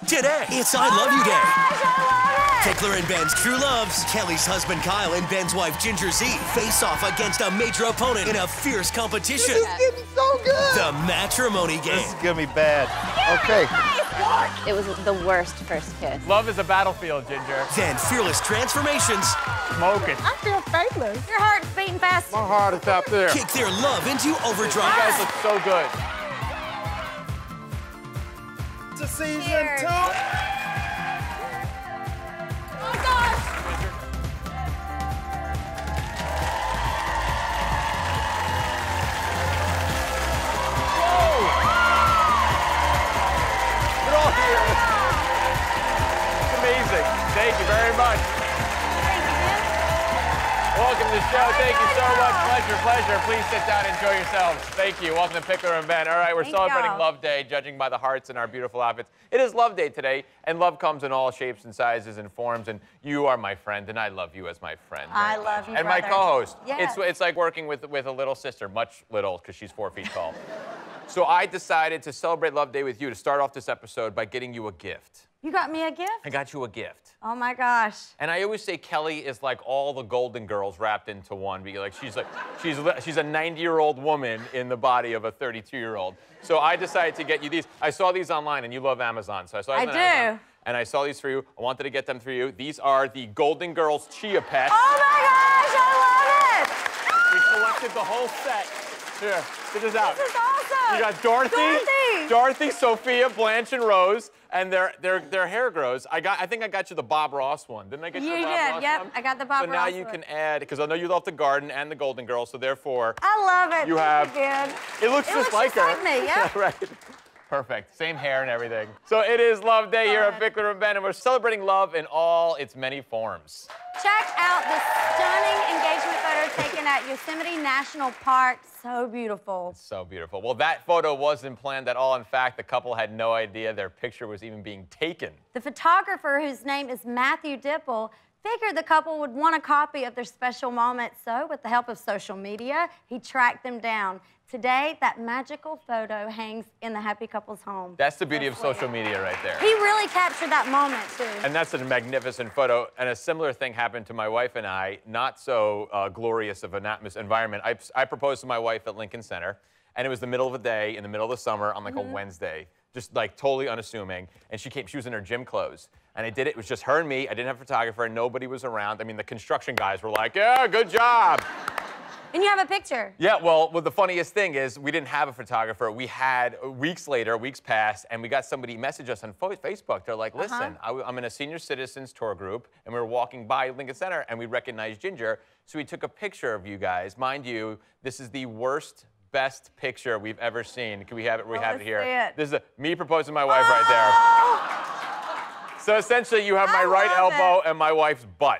Today, it's I Love You Day. Gosh, I love it! Pickler and Ben's true loves, Kellie's husband Kyle and Ben's wife Ginger Zee, face off against a major opponent in a fierce competition. This is getting so good. The matrimony game. This is gonna be bad. Okay. It was the worst first kiss. Love is a battlefield, Ginger. Then fearless transformations. Smoking. I feel faithless. Your heart's beating fast. My heart is up there. Kick their love into overdrive. You guys look so good. To season Cheers. 2. Oh, gosh! We're all here. It's amazing. Thank you very much. Thank you, Ben. Welcome to the show. Thank you so much. Pleasure. Please sit down and enjoy yourselves. Thank you. Welcome to Pickler and Ben. All right, we're Thank celebrating y'all. Love Day, judging by the hearts in our beautiful outfits. It is Love Day today, and love comes in all shapes and sizes and forms, and you are my friend, and I love you as my friend. I love you, And my brother. co-host. Yes. It's like working with a little sister, much little, because she's 4 feet tall. So I decided to celebrate Love Day with you to start off this episode by getting you a gift. You got me a gift? I got you a gift. Oh my gosh. And I always say Kellie is like all the Golden Girls wrapped into one. Because she's a 90-year-old woman in the body of a 32-year-old. So I decided to get you these. I saw these online, and you love Amazon. So I saw these on Amazon, and I saw these for you. I wanted to get them for you. These are the Golden Girls Chia Pets. Oh my gosh, I love it! We collected the whole set. Here, check this out. This is awesome! You got Dorothy, Sophia, Blanche, and Rose, and their hair grows. I think I got you the Bob Ross one. Didn't I get you the Bob Ross one? Yep, I got the Bob Ross So now you can add, because I know you love the garden and the Golden Girls, so therefore I love it. you Thank have. you, Ben. It looks just like her. like me, yeah. Right. Perfect. Same hair and everything. So it is Love Day here at Pickler and Ben, and we're celebrating love in all its many forms. Check out the stunning engagement photo taken at Yosemite National Park. So beautiful. So beautiful. Well, that photo wasn't planned at all. In fact, the couple had no idea their picture was even being taken. The photographer, whose name is Matthew Dipple, figured the couple would want a copy of their special moment, so with the help of social media, he tracked them down. Today, that magical photo hangs in the happy couple's home. That's the beauty of social media right there. He really captured that moment, too. And that's a magnificent photo. And a similar thing happened to my wife and I, not so glorious of an environment. I proposed to my wife at Lincoln Center, and it was the middle of the day, in the middle of the summer, on like a Wednesday, just like totally unassuming. And she was in her gym clothes. And I did it, it was just her and me. I didn't have a photographer, and nobody was around. I mean, the construction guys were like, yeah, good job. And you have a picture. Yeah, well, the funniest thing is we didn't have a photographer. We had, weeks passed, and we got somebody message us on Facebook. They're like, listen, I'm in a senior citizens tour group, and we were walking by Lincoln Center, and we recognized Ginger, so we took a picture of you guys. Mind you, this is the best picture we've ever seen. Can we have it? We have it here. This is me proposing to my wife right there. So essentially, you have my right elbow and my wife's butt.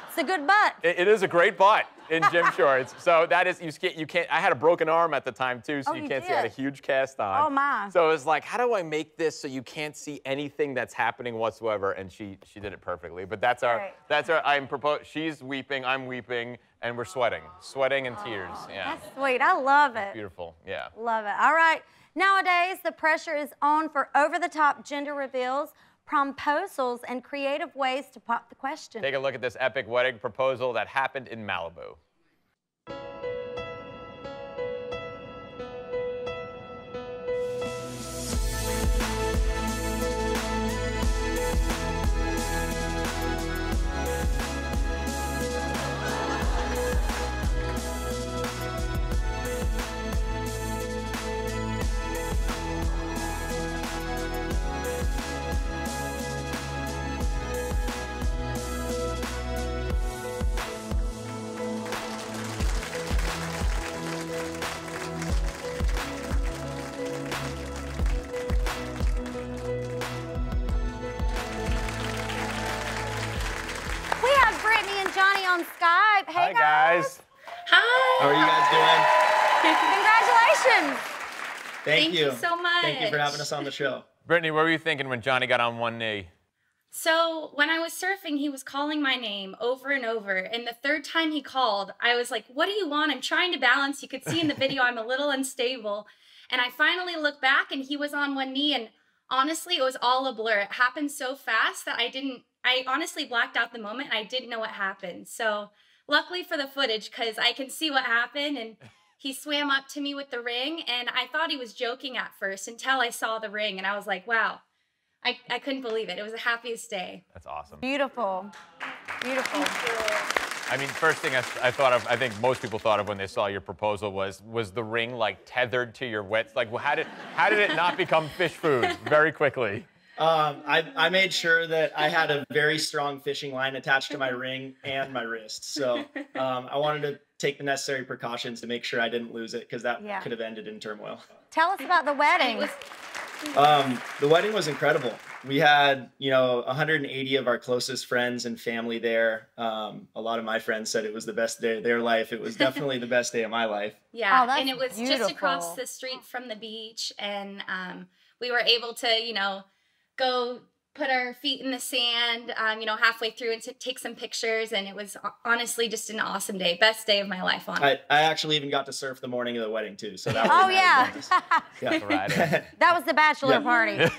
It's a good butt. It is a great butt in gym shorts. So that is, you can't, I had a broken arm at the time too, so you can't see. I had a huge cast on. Oh my. So it was like, how do I make this so you can't see anything that's happening whatsoever? And she did it perfectly. But that's our, she's weeping, I'm weeping, and we're sweating and tears. Yeah. That's sweet. I love it. Beautiful, yeah. Love it. All right. Nowadays, the pressure is on for over-the-top gender reveals, promposals, and creative ways to pop the question. Take a look at this epic wedding proposal that happened in Malibu. On Skype. Hey, Hi, guys. Hi. How are you guys doing? Congratulations. Thank you so much. Thank you for having us on the show. Brittany, what were you thinking when Johnny got on one knee? So when I was surfing, he was calling my name over and over. And the third time he called, I was like, what do you want? I'm trying to balance. You could see in the video I'm a little unstable. And I finally looked back, and he was on one knee. And honestly, it was all a blur. It happened so fast that I honestly blacked out the moment. I didn't know what happened. So luckily for the footage, because I can see what happened, and he swam up to me with the ring, and I thought he was joking at first until I saw the ring, and I was like, wow. I couldn't believe it. It was the happiest day. That's awesome. Beautiful. Beautiful. I mean, first thing I thought of, I think most people thought of when they saw your proposal was the ring like tethered to your wet? Like, how did it not become fish food very quickly? I made sure that I had a very strong fishing line attached to my ring and my wrist. So I wanted to take the necessary precautions to make sure I didn't lose it, because that could have ended in turmoil. Tell us about the wedding. The wedding was incredible. We had, 180 of our closest friends and family there. A lot of my friends said it was the best day of their life. It was definitely the best day of my life. Yeah, and it was just across the street from the beach, and we were able to, go put our feet in the sand, halfway through and take some pictures, and it was honestly just an awesome day. Best day of my life on it. I actually even got to surf the morning of the wedding too, so that was That was the bachelor party.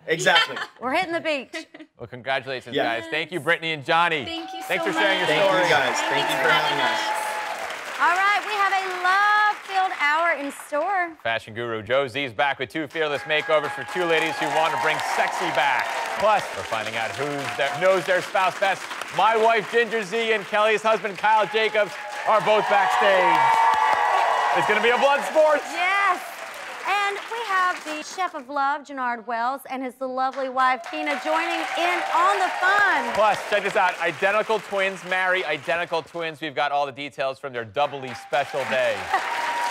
Exactly. We're hitting the beach. Well, congratulations, guys. Thank you, Brittany and Johnny. Thank you so Thanks for much. sharing your story. Thank you, guys. Thank you for having us. All right, we have a love-filled hour in store. Fashion guru JOE ZEE is back with 2 fearless makeovers for 2 ladies who want to bring sexy back. Plus, we're finding out who knows their spouse best. My wife, Ginger Zee, and Kellie's husband, KYLE Jacobs, are both backstage. It's going to be a blood sport. Yes. And we have the chef of love, JERNARD Wells, and his lovely wife, KEENA, joining in on the fun. Plus, check this out. Identical twins marry identical twins. We've got all the details from their doubly special day.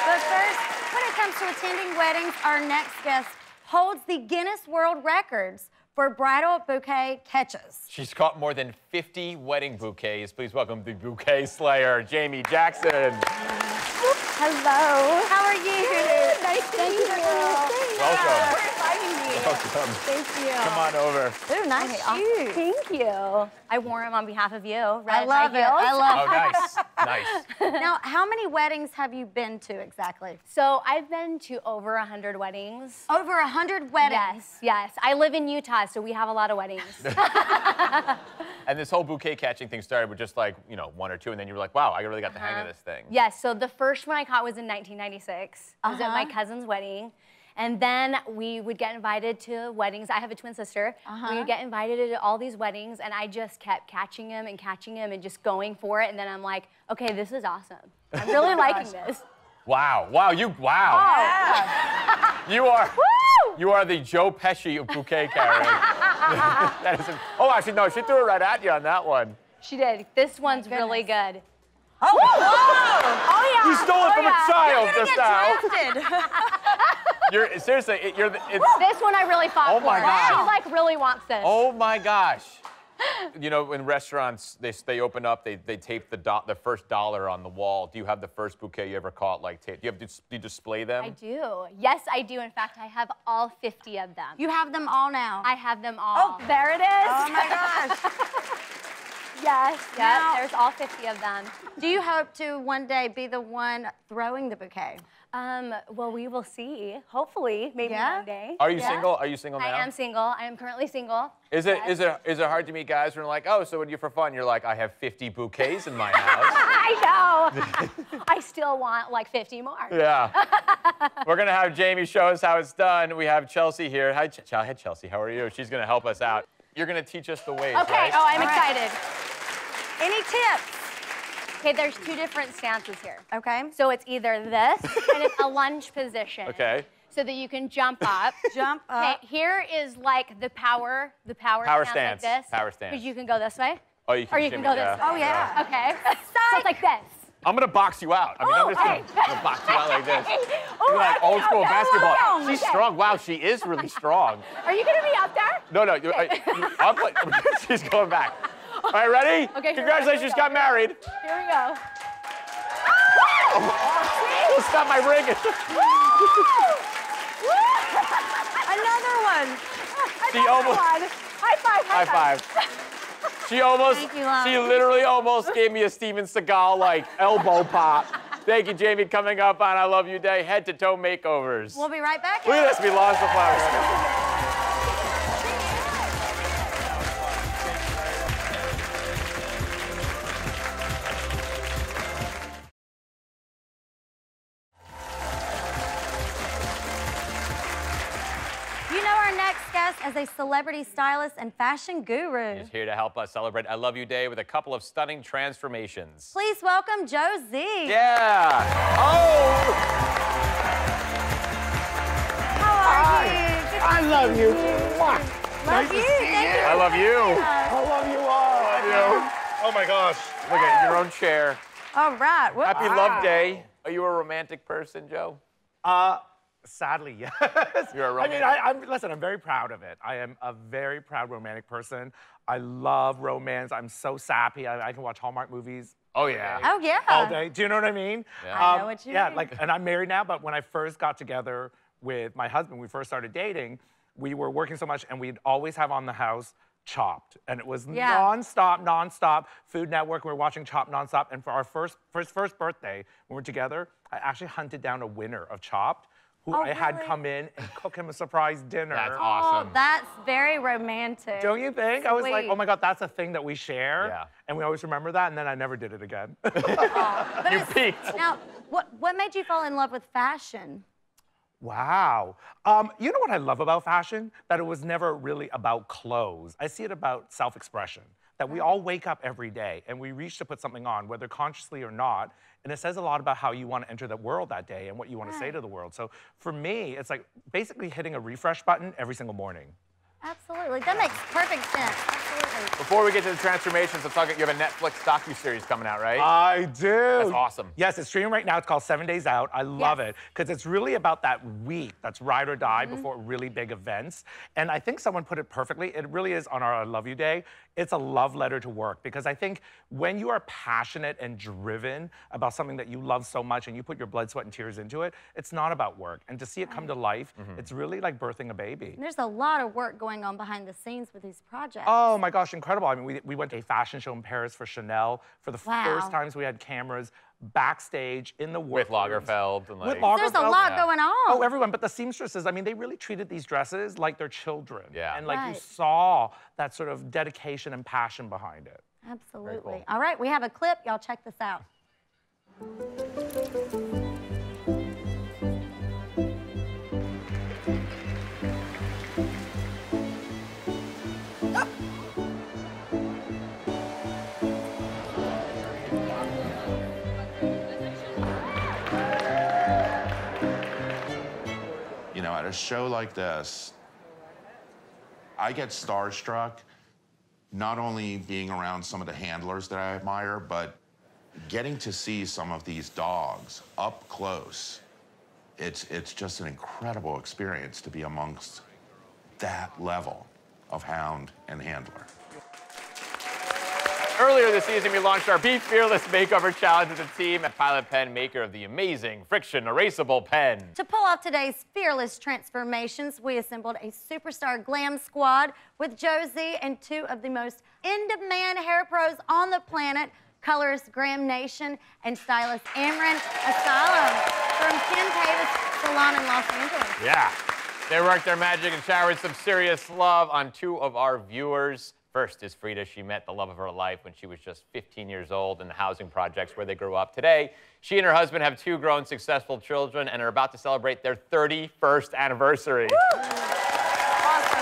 But first, when it comes to attending weddings, our next guest holds the Guinness World Records for bridal bouquet catches. She's caught more than 50 wedding bouquets. Please welcome the bouquet slayer, Jamie Jackson. Hello. How are you? Nice to meet you. Welcome. For inviting me. Welcome. Thank you. Come on over. Ooh, nice shoes. Thank you. I wore them on behalf of you. I love it. I love it. Oh, nice. Nice. Now, how many weddings have you been to exactly? So I've been to over 100 weddings. Over 100 weddings? Yes, yes. I live in Utah, so we have a lot of weddings. And this whole bouquet catching thing started with just like, 1 or 2, and then you were like, wow, I really got the hang of this thing. Yes, so the first one I caught was in 1996. I was at my cousin's wedding. And then we would get invited to weddings. I have a twin sister. We would get invited to all these weddings, and I just kept catching them and just going for it. And then I'm like, okay, this is awesome. I'm really liking this. Wow. Wow. Wow. Oh. You are the Joe Pesci of bouquet carrying. That is oh, actually, no, she threw it right at you on that one. She did. This one's really good. Oh, oh yeah. You stole it from a child just now. Drafted. Seriously, This one I really fought for. my gosh. She like really wants this. Oh my gosh. In restaurants, they open up, they tape the first dollar on the wall. Do you have the first bouquet you ever caught like taped? Do you display them? I do. Yes, I do. In fact, I have all 50 of them. You have them all now? I have them all. Oh, there it is. Oh my gosh. Yes, Now- there's all 50 of them. Do you hope to one day be the one throwing the bouquet? Well, we will see. Hopefully, maybe one day. Are you single? Are you single now? I am single. I am currently single. Is it hard to meet guys who are like, oh, so what do you for fun? You're like, I have 50 bouquets in my house. I know. I still want like 50 more. Yeah. We're gonna have Jamie show us how it's done. We have Chelsea here. Hi, Chelsea. How are you? She's gonna help us out. You're gonna teach us the ways, Okay. right? Oh, I'm excited. Any tips? Okay, there's 2 different stances here. Okay. So it's either this and it's a lunge position. Okay. So that you can jump up. Jump up. Okay, here is like the power stance. like this. Power stance. Because you can go this way. Oh, you can. Or you can go this way. Oh, yeah. Okay. So it's like this. I'm gonna box you out. I mean, I'm just gonna box you out like this. You're like old school basketball. She's strong. Wow, she is really strong. Are you gonna be up there? No, I'll play. She's going back. All right, ready? Okay. Congratulations, you got married. Here we go. Oh, stop my ring. Another one. She almost. High five. High five. She almost. Thank you, love. She literally almost gave me a Steven Seagal like elbow pop. Thank you, Jamie. Coming up on I Love You Day, head to toe makeovers. We'll be right back. Look at this. We lost the flowers. as a celebrity stylist and fashion guru. He's here to help us celebrate I Love You Day with a couple of stunning transformations. Please welcome JOE ZEE. Yeah. Oh. How are you? I love you. Love you. Thank you. I love you. I love you all. I love you. Oh my gosh. Look at your own chair. All right. Whoops. Happy Love Day. Are you a romantic person, Joe? Sadly, yes. You're a romantic. I mean, listen, I'm very proud of it. I am a very proud romantic person. I love romance. I'm so sappy. I can watch Hallmark movies. Oh, yeah. Oh, yeah. All day. Do you know what I mean? Yeah. I know what you mean. Like, and I'm married now, but when I first got together with my husband, we first started dating, we were working so much, and we'd always have on the house Chopped, and it was nonstop. Food Network, we were watching Chopped nonstop, and for our first birthday, when we were together, I actually hunted down a winner of Chopped, who I had come in and cook him a surprise dinner. That's awesome. Oh, that's very romantic. Don't you think? I was like, Sweet. oh my God, that's a thing that we share. Yeah. And we always remember that, and then I never did it again. But You peaked. Now, what made you fall in love with fashion? Wow. You know what I love about fashion? That it was never really about clothes. I see it about self-expression. That we all wake up every day and we reach to put something on, whether consciously or not, and it says a lot about how you want to enter the world that day and what you want to say to the world. So for me, it's like basically hitting a refresh button every single morning. Absolutely. That makes perfect sense. Absolutely. Before we get to the transformations, let's talk. You have a Netflix docuseries coming out, right? I do. That's awesome. Yes, it's streaming right now. It's called 7 Days Out. I love it because it's really about that week that's ride or die before really big events. And I think someone put it perfectly. It really is on our I Love You Day. It's a love letter to work because I think when you are passionate and driven about something that you love so much and you put your blood, sweat, and tears into it, it's not about work. And to see it come to life, it's really like birthing a baby. There's a lot of work going on behind the scenes with these projects. Oh my gosh, incredible. I mean, we went to a fashion show in Paris for Chanel. For the first times we had cameras backstage in the with Lagerfeld and like. With Lagerfeld. There's a lot going on. Oh, everyone, but the seamstresses, I mean, they really treated these dresses like their children. Yeah. And like you saw that sort of dedication and passion behind it. Absolutely. Cool. All right, we have a clip. Y'all check this out. You know, at a show like this, I get starstruck, not only being around some of the handlers that I admire, but getting to see some of these dogs up close. It's just an incredible experience to be amongst that level of hound and handler. Earlier this season, we launched our Be Fearless Makeover Challenge with a team at Pilot Pen, maker of the amazing Friction Erasable Pen. To pull off today's fearless transformations, we assembled a superstar glam squad with JOE ZEE and two of the most in-demand hair pros on the planet, colorist Graham Nation and stylist Amron Asylum from Ken Tavis Salon in Los Angeles. Yeah, they worked their magic and showered some serious love on two of our viewers. First is Frida. She met the love of her life when she was just 15 years old in the housing projects where they grew up. Today, she and her husband have two grown, successful children and are about to celebrate their 31st anniversary. Woo! Awesome.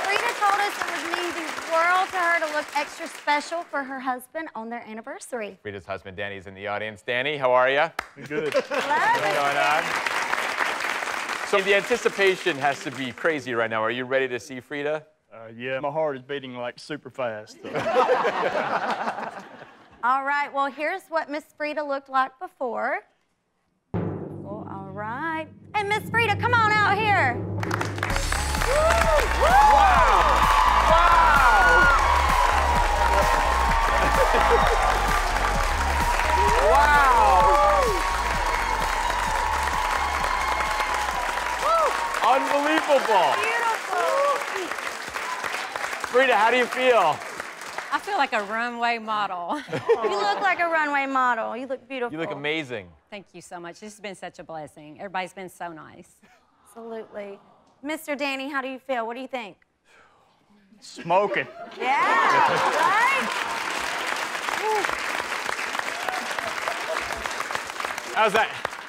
Frida told us it would mean the world to her to look extra special for her husband on their anniversary. Frida's husband, Danny's in the audience. Danny, how are you? Good. What's going on? So the anticipation has to be crazy right now. Are you ready to see Frida? Yeah, my heart is beating like super fast. All right, well, here's what Miss Frida looked like before. Oh, all right. Hey, Miss Frida, come on out here. Woo! Woo! Wow! Wow! Unbelievable! Beautiful. Frida, how do you feel? I feel like a runway model. You look like a runway model. You look beautiful. You look amazing. Thank you so much. This has been such a blessing. Everybody's been so nice. Absolutely. Mr. Danny, how do you feel? What do you think? Smoking. Yeah, right?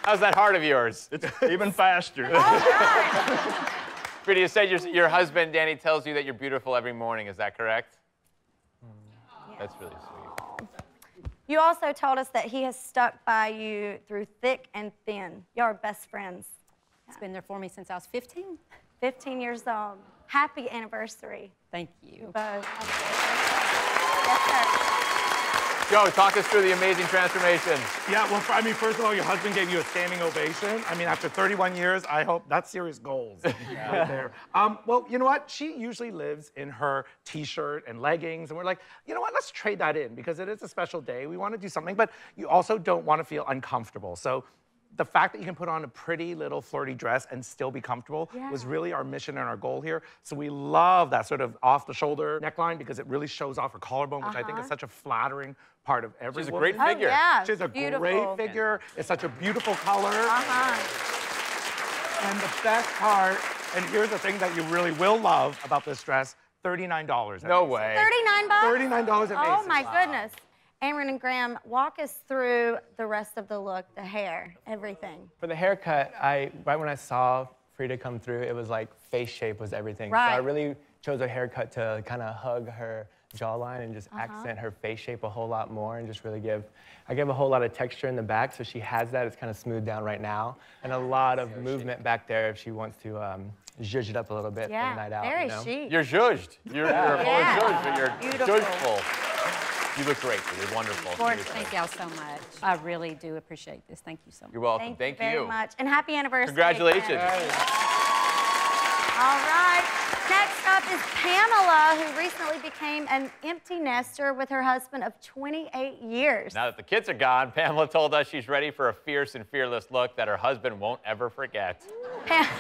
How's that heart of yours? It's even faster. All right. Frida, you said your husband, Danny, tells you that you're beautiful every morning. Is that correct? Yeah. That's really sweet. You also told us that he has stuck by you through thick and thin. Y'all are best friends. He's been there for me since I was 15. 15 years old. Happy anniversary. Thank you. Both. Yes, sir. Joe, talk us through the amazing transformation. Yeah, well, I mean, first of all, your husband gave you a standing ovation. I mean, after 31 years, I hope that's serious goals right there. Well, you know what? She usually lives in her T-shirt and leggings, and we're like, you know what? Let's trade that in because it is a special day. We want to do something, but you also don't want to feel uncomfortable. So the fact that you can put on a pretty little flirty dress and still be comfortable was really our mission and our goal here. So we love that sort of off-the-shoulder neckline because it really shows off her collarbone, which I think is such a flattering part of every She's a woman. great figure. Oh, yeah. She's a great figure. It's such a beautiful color. And the best part, and here's the thing that you really will love about this dress, $39. No way. $39? $39 at Macy's. Oh, my goodness. Amron and Graham, walk us through the rest of the look, the hair, everything. For the haircut, right when I saw Frida come through, it was like face shape was everything. Right. So I really chose a haircut to kind of hug her jawline and just accent her face shape a whole lot more and just really I give a whole lot of texture in the back so she has that. It's kind of smoothed down right now. And a lot of movement back there if she wants to zhuzh it up a little bit for the night out. Very you know? chic. You're zhuzhed. You're fully zhuzhed, but you're Beautiful. zhuzhful. You look great. You're wonderful. Gorgeous. Thank y'all so much. I really do appreciate this. Thank you so much. You're welcome. Thank you very much. And happy anniversary. Congratulations. Again. All right. Next up is Pamela, who recently became an empty nester with her husband of 28 years. Now that the kids are gone, Pamela told us she's ready for a fierce and fearless look that her husband won't ever forget. Pamela's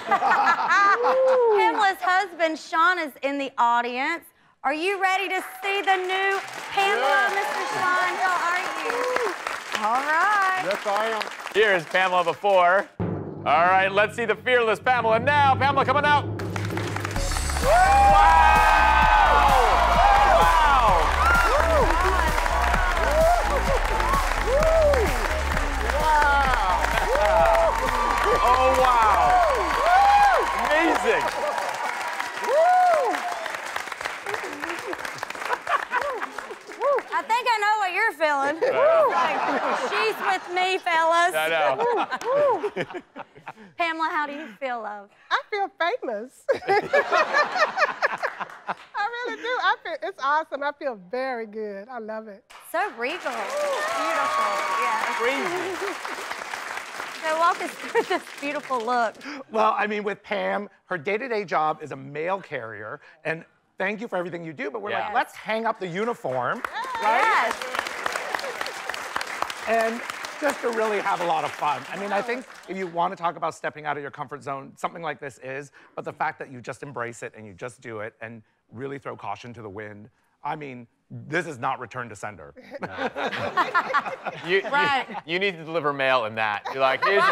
husband, Sean, is in the audience. Are you ready to see the new Pamela, Mr. Sean? How are you? All right. Yes, I am. Here's Pamela before. All right, let's see the fearless Pamela now. Pamela, coming out. Wow! Wow! Oh, wow! Amazing! I think I know what you're feeling. She's with me, fellas. I know. Pamela, how do you feel, love? I feel famous. I really do. It's awesome. I feel very good. I love it. So regal. Beautiful. Yeah. Crazy. So walk us through this beautiful look. Well, I mean, with Pam, her day-to-day job is a mail carrier, and thank you for everything you do, but we're like, let's hang up the uniform, right? Yes. And just to really have a lot of fun. I mean, I think if you want to talk about stepping out of your comfort zone, something like this is, but the fact that you just embrace it and you just do it and really throw caution to the wind, I mean, this is not return to sender. You need to deliver mail in that. You're like, here's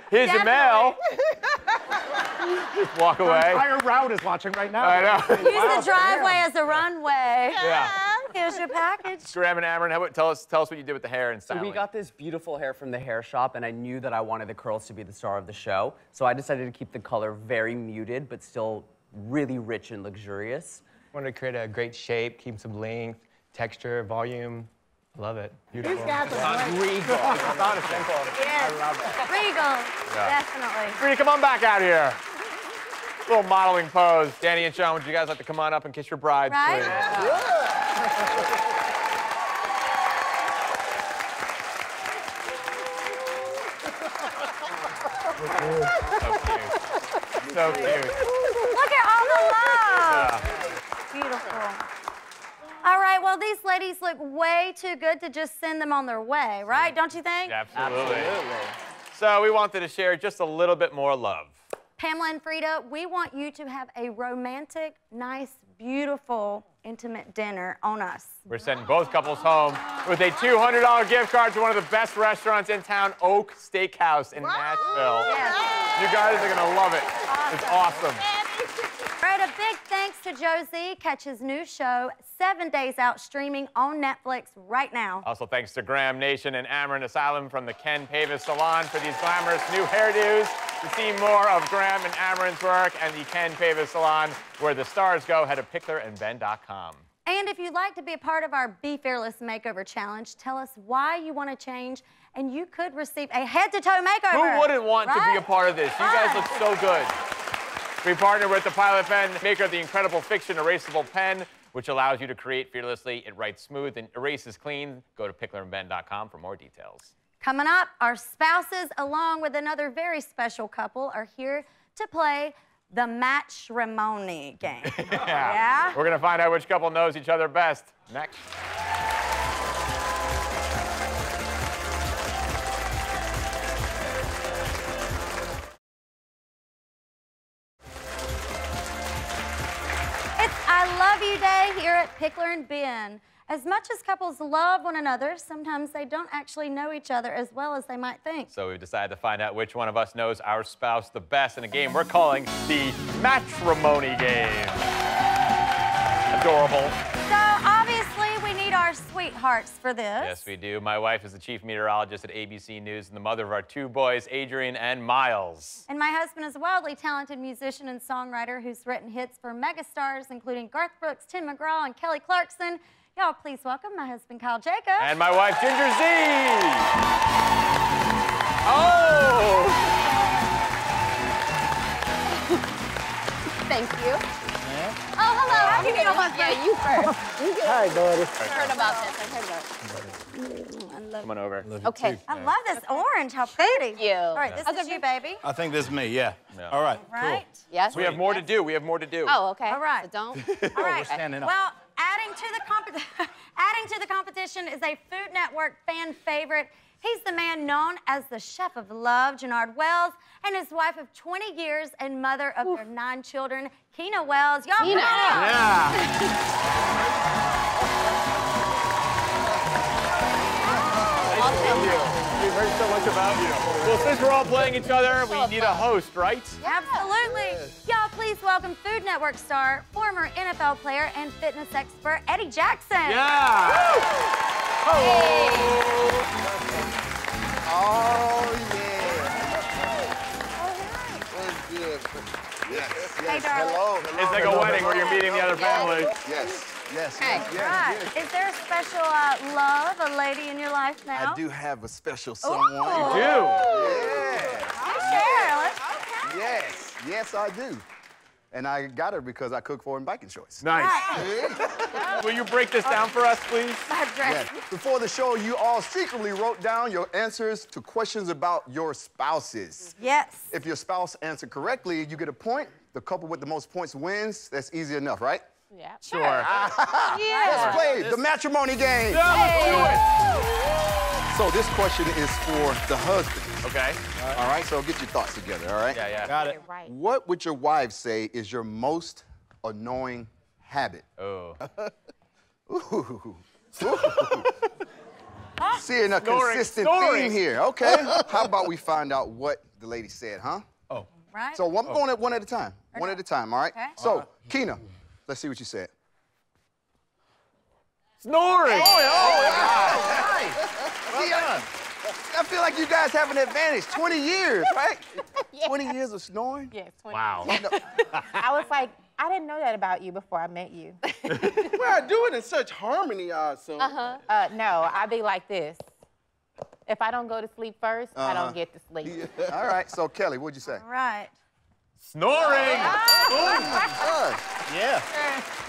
Here's your mail. Just walk away. The entire route is watching right now. I know. Use the driveway as a runway. Yeah. Here's your package. Graham and Amron, tell us what you did with the hair and styling. So we got this beautiful hair from the hair shop, and I knew that I wanted the curls to be the star of the show. So I decided to keep the color very muted, but still really rich and luxurious. I wanted to create a great shape, keep some length, texture, volume. Love it. Beautiful. These guys are great. Regal. Astonishing. Yes. I love it. Regal. Yeah. Definitely. Frida, come on back out here. Little modeling pose. Danny and Sean, would you guys like to come on up and kiss your brides, Right? please? So cute. Look at all the love. Beautiful. All right, well, these ladies look way too good to just send them on their way, right? Don't you think? Absolutely. So we wanted to share just a little bit more love. Pamela and Frida, we want you to have a romantic, nice, beautiful, intimate dinner on us. We're sending both couples home with a $200 gift card to one of the best restaurants in town, Oak Steakhouse in Nashville. Yes. You guys are gonna love it. It's awesome. Ready? right, a big thanks to JOE ZEE. Catch his new show, 7 Days Out, streaming on Netflix right now. Also thanks to Graham Nation and Amarin Asylum from the Ken Pavis Salon for these glamorous new hairdos. To see more of Graham and Amarin's work and the Ken Pavis Salon, where the stars go, head to picklerandben.com. And if you'd like to be a part of our Be Fearless Makeover Challenge, tell us why you want to change, and you could receive a head-to-toe makeover. Who wouldn't want to be a part of this? You guys look so good. We partner with the Pilot Pen, maker of the incredible fiction erasable pen, which allows you to create fearlessly. It writes smooth and erases clean. Go to picklerandben.com for more details. Coming up, our spouses, along with another very special couple, are here to play the matrimony game. Yeah? We're going to find out which couple knows each other best. Next. It's I Love You Day here at Pickler and Ben. As much as couples love one another, sometimes they don't actually know each other as well as they might think. So we've decided to find out which one of us knows our spouse the best in a game we're calling the matrimony game. Adorable. So obviously we need our sweethearts for this. Yes, we do. My wife is the chief meteorologist at ABC News and the mother of our two boys, Adrian and Miles. And my husband is a wildly talented musician and songwriter who's written hits for megastars, including Garth Brooks, Tim McGraw, and Kelly Clarkson. Y'all please welcome my husband, Kyle Jacobs. And my wife, Ginger Zee. Oh! Thank you. Yeah. Oh, hello. How you doing? Yeah, you first. Hi, buddy. I've heard about this. I've heard about it. Come on over. Okay. I love this orange. How pretty. Thank you. All right, this is you, baby. I think this is me, yeah. All right, Right? cool. Yes. We have more to do. We have more to do. Oh, okay. All right. So don't. All right. We're standing up. Well, adding to the competition is a Food Network fan favorite. He's the man known as the Chef of Love, JERNARD Wells, and his wife of 20 years and mother of their 9 children, KEENA Wells. Y'all come on. Yeah. We've heard so much about you. Well, since we're all playing each other, we need a host, right? Absolutely. Y'all please welcome Food Network star, former NFL player, and fitness expert, Eddie Jackson. Yeah. Oh, yeah. What's good? Yes, Hey, darling. Hello. It's like a wedding where you're meeting the other family. Yes, yes, Hey. yes. Right. Is there a special love, a lady in your life now? I do have a special someone. You do? Yeah. Share. Let's Yes, yes, I do. And I got her because I cook for her in Biking Choice. Nice. Will you break this down for us, please? Yes. Before the show, you all secretly wrote down your answers to questions about your spouses. Yes. If your spouse answered correctly, you get a point. The couple with the most points wins. That's easy enough, right? Yeah. Sure. Let's play the matrimony game. So this question is for the husband. Okay. All right, so get your thoughts together, all right? Yeah, yeah. Got it. Right. What would your wife say is your most annoying habit? Oh. Ooh. Seeing a Snoring. consistent Snoring. theme here. Okay. How about we find out what the lady said, huh? Oh. Right. So I'm going at one at a time. One at a time, all right? Okay. So, KEENA, let's see what you said. Snoring. See, I feel like you guys have an advantage. 20 years, right? 20 years of snoring? Yes. 20. Wow. I was like, I didn't know that about you before I met you. We're doing it in such harmony, I assume. No, I be like this. If I don't go to sleep first, I don't get to sleep. All right, so Kelly, what'd you say? All right. Snoring. Yeah.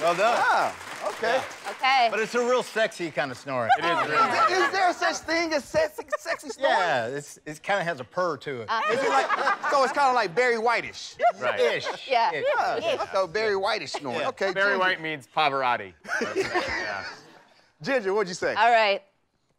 Well done. Ah, okay. Okay. But it's a real sexy kind of snoring. It is really. Is there such thing as sexy snoring? Yeah, it kind of has a purr to it. Is it like, so it's kind of like Barry Whitish? Right. Ish. Yeah. Ish. Yeah. So Barry Whitish snoring. Yeah. Okay. Barry Ginger. White means Pavarotti. Yeah. Ginger, what'd you say? All right.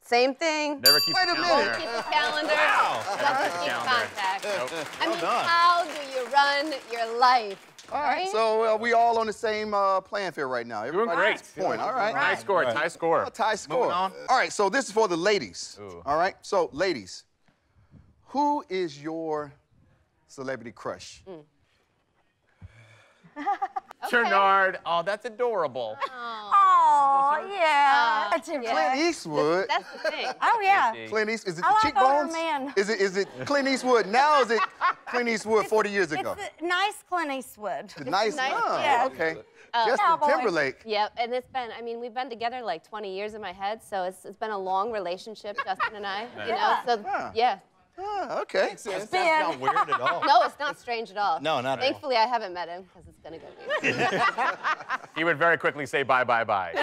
Same thing. Never keep Wait the a calendar. minute. Keep the calendar. Wow. Just keep Calendar. contact. Nope. I mean, done. how do you run your life? All right, so we all on the same playing field right now. Doing great. Point. All right. High score. Tie score. Tie score. Moving on. All right, so this is for the ladies. Ooh. All right, so ladies, who is your celebrity crush? JERNARD. Oh, that's adorable. Oh, yeah. That's your Clint Eastwood. That's the thing. Oh, yeah. Clint Eastwood. Is it I the like older cheekbones? men. Is it Clint Eastwood now? Or is it Clint Eastwood 40 years ago? It's the nice Clint Eastwood. The nice. Yeah. Okay. Justin Cowboy. Timberlake. Yep, and it's been, I mean, we've been together like 20 years in my head, so it's been a long relationship, Justin and I, you know, so, yeah. Okay. That's not weird at all. No, it's not strange at all. No, not at all. Thankfully, I haven't met him, because it's gonna go weird. He would very quickly say bye, bye, bye.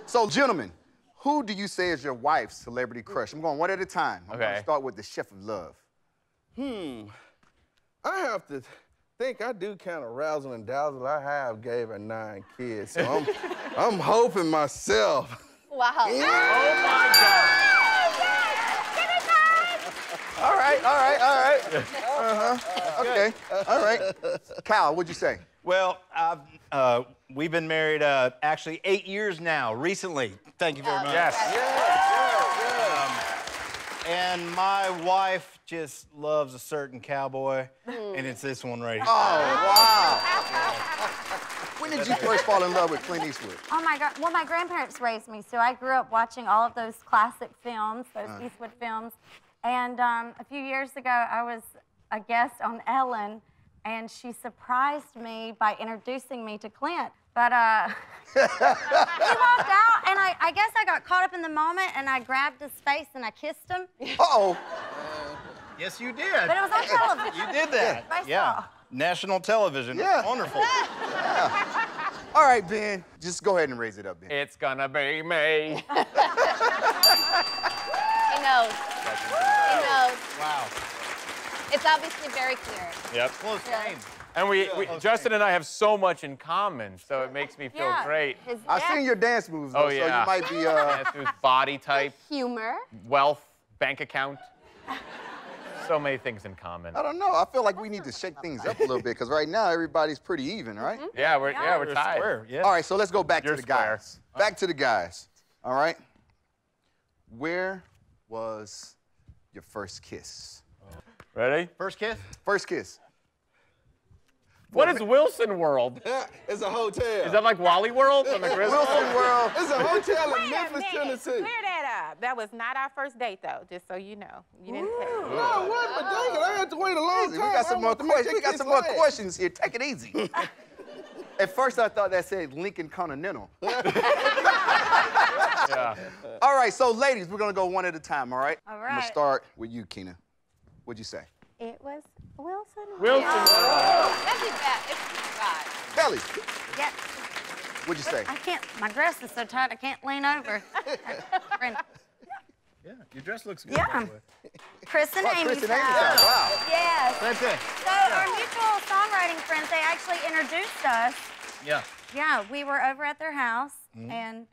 So, gentlemen, who do you say is your wife's celebrity crush? I'm going one at a time. I'm going to start with the chef of love. I have to think I do kind of razzle and dazzle. I have gave her 9 kids, so I'm hoping myself. Wow. Oh, my God. All right. Okay. All right. Kyle, what'd you say? Well, we've been married actually 8 years now, recently. Thank you very much. Yes. And my wife just loves a certain cowboy, and it's this one right here. Oh, wow. When did you first fall in love with Clint Eastwood? Oh, my God. Well, my grandparents raised me, so I grew up watching all of those classic films, those Eastwood films. And a few years ago, I was a guest on Ellen, and she surprised me by introducing me to Clint. But he walked out, and I guess I got caught up in the moment, and I grabbed his face and I kissed him. Uh-oh. Yes, you did. But it was on television. You did that. Yeah. National television. Yeah. Wonderful. Yeah. All right, Ben. Just go ahead and raise it up, Ben. It's gonna be me. He knows. He knows. Wow. It's obviously very clear. Yep. Close game. And Justin and I have so much in common, so it makes me feel great. I've seen your dance moves, though, Oh, yeah. so you might be... Dance moves, body type, Humor. wealth, bank account. So many things in common. I don't know. I feel like we need to shake things up a little bit, because right now, everybody's pretty even, right? Yeah, we're tied. Square, yeah. All right, so let's go back to You're the square. guys. Back to the guys, all right? Where was your first kiss? Ready? First kiss? First kiss. What is Wilson World? It's a hotel. Is that like Wally World on the Grizzly? Wilson World. It's a hotel in Wait a Memphis, minute. Tennessee. Clear that up. That was not our first date, though, just so you know. You didn't tell me. No, it wasn't, but dang it, I had to wait a long Easy. time. We got some I more wanted to make questions. that We got kiss some more last. questions here. Take it easy. At first, I thought that said Lincoln Continental. Yeah. All right, so ladies, we're gonna go one at a time, all right? All I'm gonna right. start with you, Keena. What'd you say? It was Wilson. Wilson World. That'd be bad. It's God. Kelly, Yeah. what'd you say? I can't, my dress is so tight, I can't lean over. Yeah, your dress looks good. Yeah. Chris and Oh, Amy's Chris and Amy's house. house, wow. Yes. Same thing. So our mutual songwriting friends, they actually introduced us. Yeah. Yeah, we were over at their house and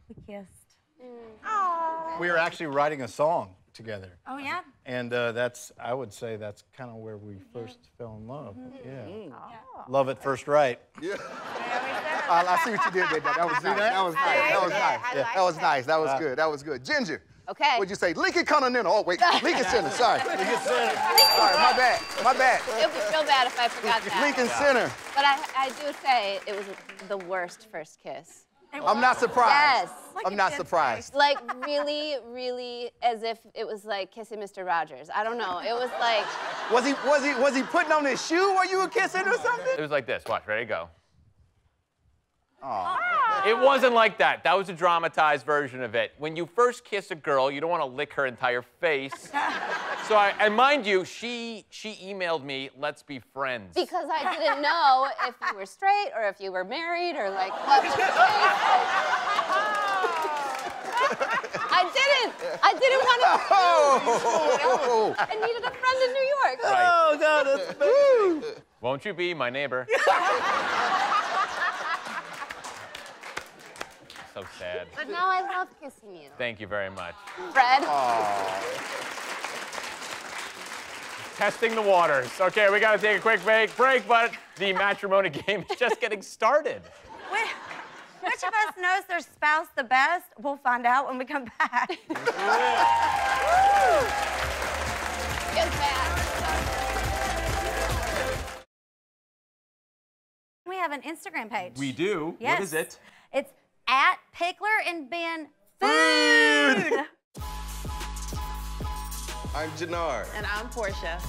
we kissed. We were actually writing a song together. Oh, yeah? And I would say that's kind of where we first fell in love. Yeah. Love at first right. Yeah. I see what you did there. That was nice. That was nice. That was nice. That was nice. That was good. That was good. Ginger. Okay. What'd you say? Lincoln Continental. Oh, wait. Lincoln Center. Sorry. Lincoln Center. All right, my bad. My bad. It would be real bad if I forgot that. Lincoln Center. But I do say it was the worst first kiss. I'm not surprised. Yes. I'm not surprised. Like really, really, as if it was like kissing Mr. Rogers. I don't know. It was like. Was he putting on his shoe while you were kissing or something? It was like this. Watch. Ready? Go. Oh. It wasn't like that. That was a dramatized version of it. When you first kiss a girl, you don't want to lick her entire face. So and mind you, she emailed me, let's be friends. Because I didn't know if you were straight or if you were married or like what was the case. I didn't want to. Oh. I needed a friend in New York. Right. Oh, God, that's amazing. Won't you be my neighbor? So sad. But now I love kissing you. Thank you very much. Fred. Testing the waters. Okay, we gotta take a quick break, but the matrimony game is just getting started. Which of us knows their spouse the best? We'll find out when we come back. Feels bad. have an Instagram page. We do. Yes. What is it? It's at Pickler and Ben Food. I'm JERNARD. And I'm Portia.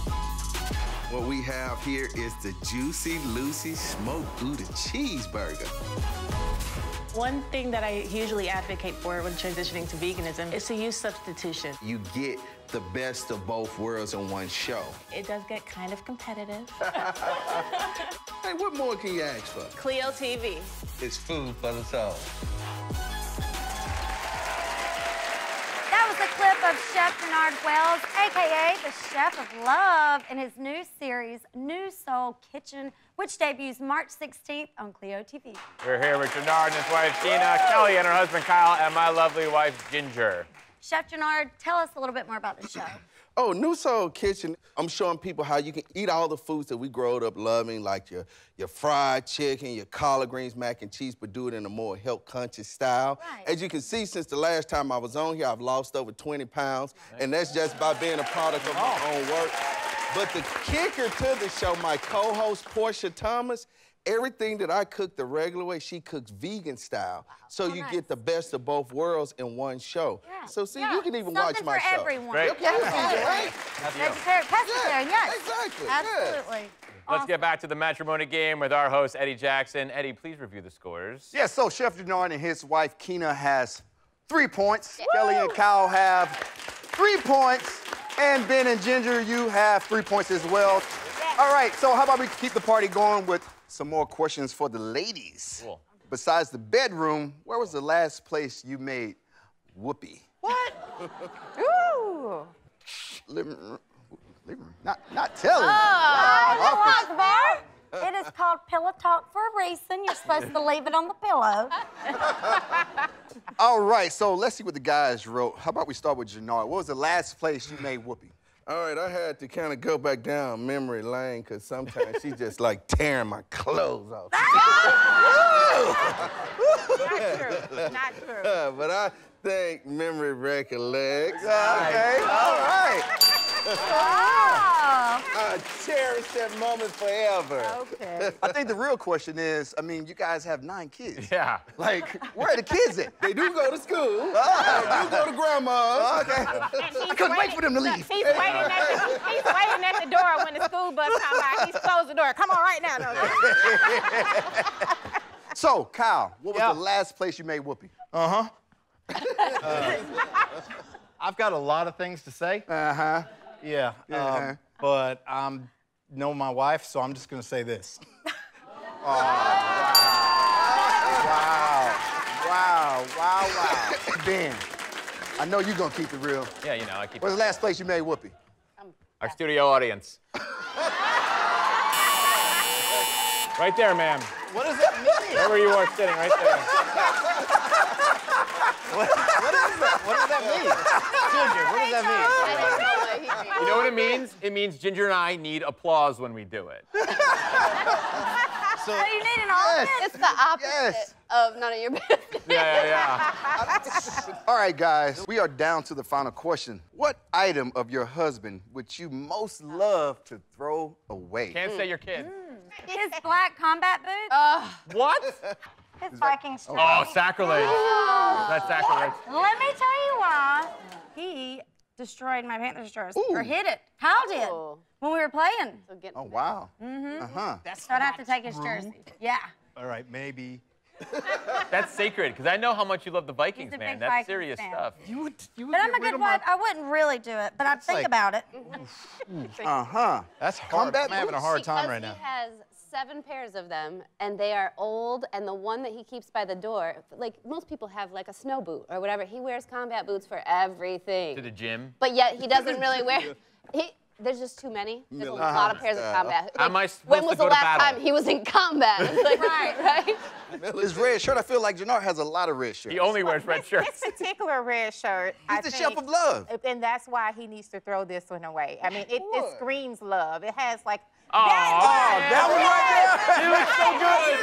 What we have here is the Juicy Lucy Smoked Gouda Cheeseburger. One thing that I usually advocate for when transitioning to veganism is to use substitution. You get the best of both worlds in one show. It does get kind of competitive. Hey, what more can you ask for? Clio TV. It's food for the soul. That was a clip of Chef JERNARD Wells, a.k.a. the Chef of Love, in his new series, New Soul Kitchen, which debuts March 16th on Clio TV. We're here with JERNARD and his wife, KEENA, Kellie and her husband, Kyle, and my lovely wife, Ginger. Chef JERNARD, tell us a little bit more about the show. Oh, New Soul Kitchen, I'm showing people how you can eat all the foods that we growed up loving, like your fried chicken, your collard greens, mac and cheese, but do it in a more health-conscious style. Right. As you can see, since the last time I was on here, I've lost over 20 pounds, and that's just by being a product of my own work. But the kicker to the show, my co-host, Portia Thomas, everything that I cook the regular way, she cooks vegan style. So you get the best of both worlds in one show. Yeah. So see, you can even watch my show. Something for everyone. Great. Right? Vegetarian, yes. Exactly. Absolutely. Yes. Let's get back to the matrimony game with our host, Eddie Jackson. Eddie, please review the scores. Yeah, so Chef JERNARD and his wife, KEENA, has 3 points. Kellie and Kyle have 3 points. And Ben and Ginger, you have 3 points as well. All right, so how about we keep the party going with some more questions for the ladies. Cool. Besides the bedroom, where was the last place you made whoopee? What? Ooh. Living room. Not telling. Oh, bar. It is called Pillow Talk for a reason. You're supposed to leave it on the pillow. All right, so let's see what the guys wrote. How about we start with JERNARD? What was the last place you made whoopee? All right, I had to kind of go back down memory lane because sometimes she's just like tearing my clothes off. Not true. Not true. But I think memory recollects. Okay, all right. I cherish that moment forever. Okay. I think the real question is, I mean, you guys have 9 kids. Yeah. Like, where are the kids at? They do go to school. They do go to grandma's. Okay. I couldn't wait for them to leave. He's waiting at the door when the school bus comes by. He's closed the door. Come on right now. No. So, Kyle, what was the last place you made whoopee? Uh-huh. I've got a lot of things to say. Uh-huh. Yeah. But I know my wife, so I'm just going to say this. Wow. Ben, I know you're going to keep it real. Yeah, you know, I keep What's the last place you made whoopee? Our studio audience. Right there, ma'am. What does that mean? Wherever you are sitting, right there. What is that? What does that mean? Ginger, what does that mean? I don't know what he means. You know what it means? It means Ginger and I need applause when we do it. So you need an audience? It's the opposite of none of your business. Yeah. All right, guys, we are down to the final question. What item of your husband would you most love to throw away? Can't say your kid. His black combat boots? What? His Viking shirt. Oh, sacrilege. That's sacrilege. Let me tell you why. He destroyed my Panthers jersey. Or hit it. Kyle did. When we were playing. Oh, wow. Mm-hmm. Uh-huh. So I'd have to take his jersey. Yeah. All right, maybe. That's sacred, because I know how much you love the Vikings, He's a man. big That's Vikings serious fan. stuff. But I'm a good wife. I wouldn't really do it, but I'd think about it. Uh-huh. That's hard. I'm having a hard time right now. He has 7 pairs of them, and they are old, and the one that he keeps by the door, like most people have like a snow boot or whatever. He wears combat boots for everything. To the gym? But yet he doesn't really wear... There's just too many. There's a lot of pairs of combat. How am I supposed when to was go the to last battle? time he was in combat? It's like, right? His red shirt, I feel like JERNARD has a lot of red shirts. He only wears red shirts. This particular red shirt, He's the chef of love. And that's why he needs to throw this one away. I mean, it screams love. It has like... that one right there? You look so good.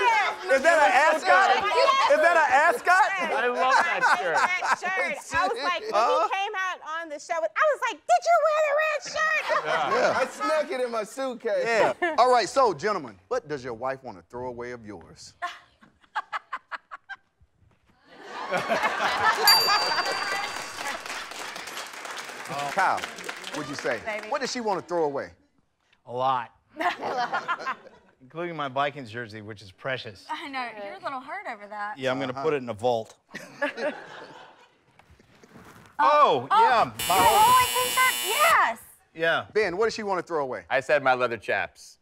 Is that an ascot? Is that an ascot? I love that shirt. That shirt. I was like, when he came out on the show. I was like, did you wear the red shirt? Yeah. I snuck it in my suitcase. Yeah. All right, so, gentlemen, what does your wife want to throw away of yours? Kyle, what'd you say? Baby. What does she want to throw away? A lot. Including my Vikings jersey, which is precious. I know, you're a little hurt over that. Yeah, I'm going to put it in a vault. Oh, yeah. Your whole t-shirt? Yes. Yeah. Ben, what does she want to throw away? I said my leather chaps.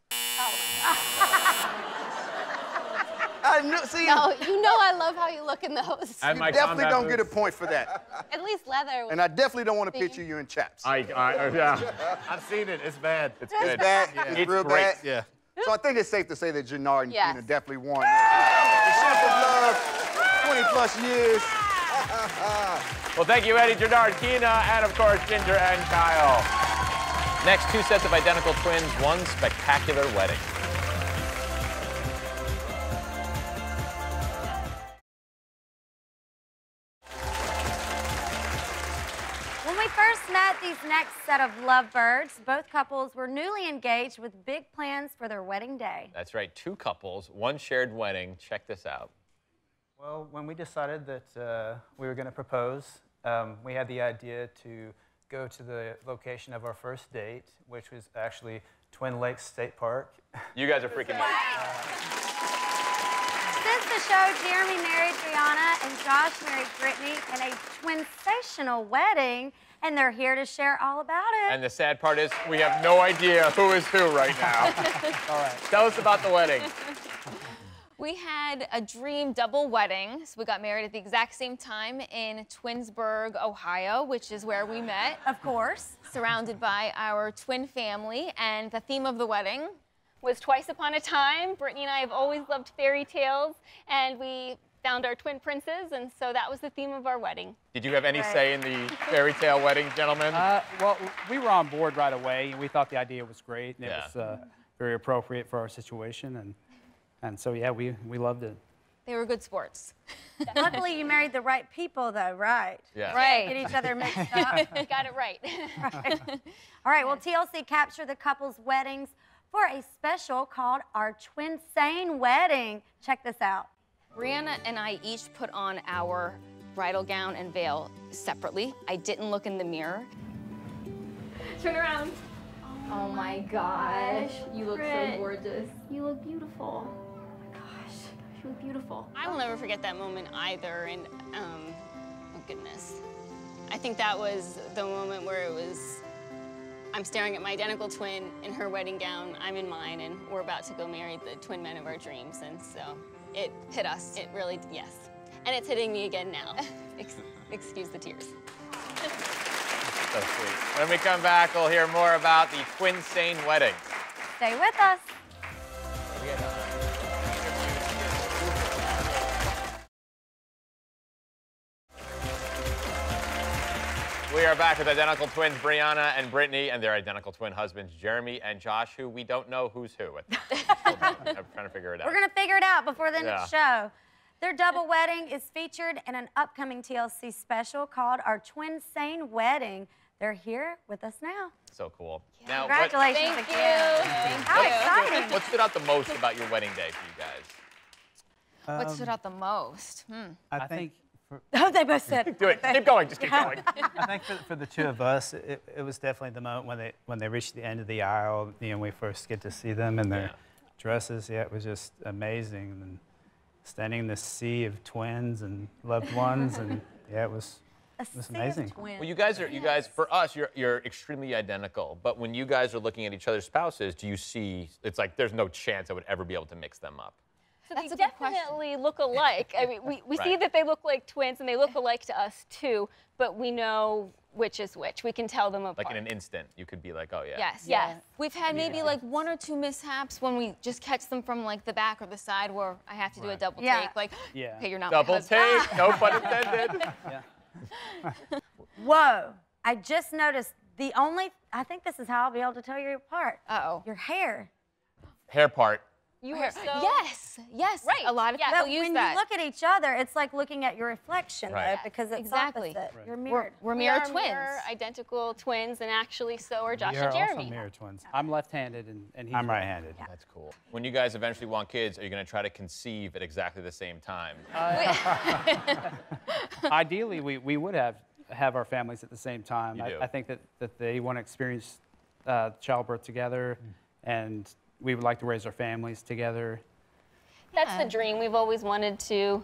I knew, see? No, you know I love how you look in those. You definitely don't get a point for that. At least leather. And I definitely don't want to picture you in chaps. Yeah. I've seen it. It's bad. It's bad. Yeah. It's real bad. Yeah. So I think it's safe to say that JERNARD and Yes. KEENA definitely won. The Shape of Love, 20+ years. Well, thank you, Eddie, JERNARD, KEENA, and of course, Ginger and Kyle. Next, 2 sets of identical twins, 1 spectacular wedding. When we first met these next set of lovebirds, both couples were newly engaged with big plans for their wedding day. That's right, 2 couples, 1 shared wedding. Check this out. Well, when we decided that we were going to propose, we had the idea to go to the location of our first date, which was actually Twin Lakes State Park. You guys are freaking me. Since the show, Jeremy married Brianna and Josh married Brittany in a twin-sational wedding, and they're here to share all about it. And the sad part is we have no idea who is who right now. All right. Tell us about the wedding. We had a dream double wedding. So we got married at the exact same time in Twinsburg, Ohio, which is where we met. Of course. Surrounded by our twin family. And the theme of the wedding was Twice Upon a Time. Brittany and I have always loved fairy tales, and we found our twin princes, and so that was the theme of our wedding. Did you have any say in the fairy tale wedding, gentlemen? Well, we were on board right away, and we thought the idea was great, and it was very appropriate for our situation, and so, yeah, we loved it. They were good sports. Luckily, you married the right people, though, right? Yeah. Right. Get each other mixed up. Got it right. Right. All right, well, TLC captured the couple's weddings for a special called Our Twinsane Wedding. Check this out. Brianna and I each put on our bridal gown and veil separately. I didn't look in the mirror. Turn around. Oh my gosh. You look Britt, so gorgeous. You look beautiful. Oh my gosh. You look beautiful. I will never forget that moment either, and oh goodness. I think that was the moment where it was, I'm staring at my identical twin in her wedding gown, I'm in mine, and we're about to go marry the twin men of our dreams, and so it hit us. It really, yes. And it's hitting me again now. Excuse the tears. So sweet. When we come back, we'll hear more about the Twinsane wedding. Stay with us. We are back with identical twins Brianna and Brittany and their identical twin husbands Jeremy and Josh, who we don't know who's who. I'm trying to figure it out. We're going to figure it out before the end of the Yeah. show. Their double wedding is featured in an upcoming TLC special called Our Twinsane Wedding. They're here with us now. So cool. Now, Congratulations Thank again. you. How exciting. What stood out the most about your wedding day for you guys? What stood out the most? I think Oh, they both said. Do it. Keep going. Just keep going. I think for the two of us, it was definitely the moment when they reached the end of the aisle. You know, we first get to see them in their dresses. Yeah, it was just amazing. And standing in this sea of twins and loved ones, and yeah, it was amazing. Well, you guys, for us, you're extremely identical. But when you guys are looking at each other's spouses, do you see? It's like there's no chance I would ever be able to mix them up. So they definitely look alike. I mean, we see that they look like twins, and they look alike to us, too, but we know which is which. We can tell them apart. Like in an instant, you could be like, oh, yeah. Yes, yes. We've had maybe like 1 or 2 mishaps when we just catch them from like the back or the side where I have to do a double take. Like, okay, you're not Double my husband. take, no pun intended. Whoa. I just noticed I think this is how I'll be able to tell you apart. Uh-oh. Your hair. Hair part. You were so... Yes. Right. A lot of people But use when that. you look at each other, it's like looking at your reflection, Right. though, because it's Exactly. opposite. Right. You're mirrored. We're We mirror are twins. mirror identical twins, and actually so are Josh We and are Jeremy. also mirror twins. I'm left-handed and he's I'm right-handed. That's cool. When you guys eventually want kids, are you going to try to conceive at exactly the same time? Ideally, we would have our families at the same time. You do. I think that they want to experience childbirth together, and we would like to raise our families together. That's the dream. We've always wanted to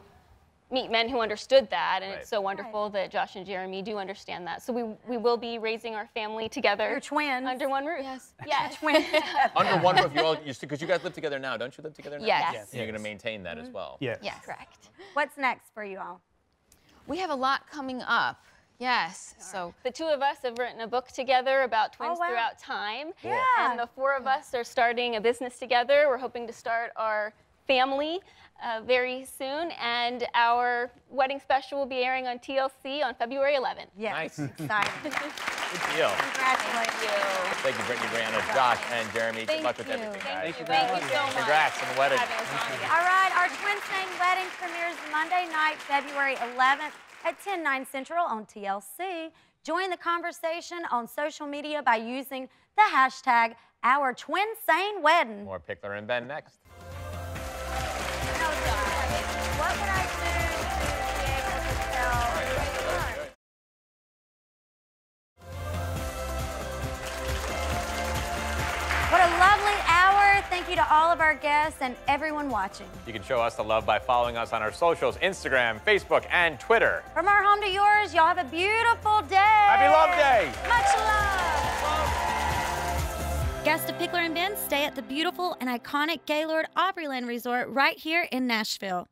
meet men who understood that, and it's so wonderful that Josh and Jeremy do understand that. So we will be raising our family together. You're twins. Under one roof. Yes. Yes. Twins. Under one roof, because you guys live together now. Don't you live together now? Yes. And you're going to maintain that as well. Yes. Yes. Correct. What's next for you all? We have a lot coming up. Yes. So The two of us have written a book together about twins wow. throughout time. Yeah. And the four of us are starting a business together. We're hoping to start our family very soon, and our wedding special will be airing on TLC on February 11th. Yes. Nice. Exciting. Good deal. Congratulations. Thank you, Brittany, Brianna, Josh, and Jeremy. Good luck with you. everything, Thank guys. you. Thank you so much. Congrats on the wedding. All right, our Twin Stain Wedding premieres Monday night, February 11th at 10/9 Central on TLC. Join the conversation on social media by using the hashtag #OurTwinSaneWedding. More Pickler and Ben next. What would I do to be able to tell? What a lovely hour. Thank you to all of our guests and everyone watching. You can show us the love by following us on our socials, Instagram, Facebook, and Twitter. From our home to yours, y'all have a beautiful day. Happy Love Day. Much love. Guests of Pickler and Ben stay at the beautiful and iconic Gaylord Opryland Resort right here in Nashville.